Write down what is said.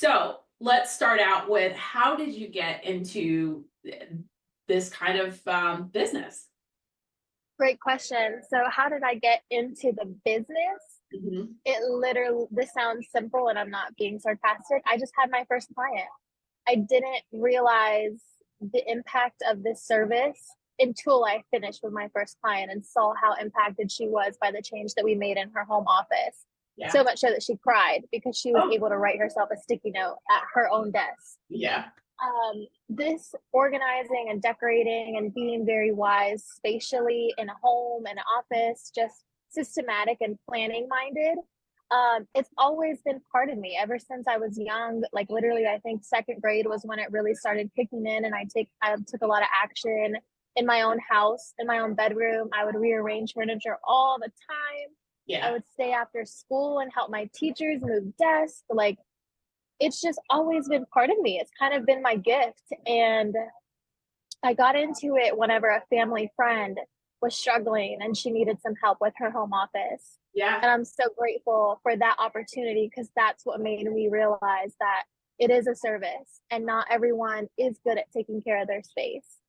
So let's start out with how did you get into this kind of business? Great question. So, how did I get into the business? Mhm. It literally, this sounds simple and I'm not being sarcastic. I just had my first client. I didn't realize the impact of this service until I finished with my first client and saw how impacted she was by the change that we made in her home office. Yeah. So much so that she cried because she was Oh, able to write herself a sticky note at her own desk. yeah. This organizing and decorating and being very wise spatially in a home and an office, just systematic and planning minded. It's always been part of me ever since I was young. Like literally, I think second grade was when it really started kicking in, and I took a lot of action in my own house, in my own bedroom. I would rearrange furniture all the time. I Yeah. would stay after school and help my teachers move desks. Like it's just always been part of me. It's kind of been my gift. And I got into it whenever a family friend was struggling and she needed some help with her home office. Yeah. And I'm so grateful for that opportunity because that's what made me realize that it is a service and not everyone is good at taking care of their space.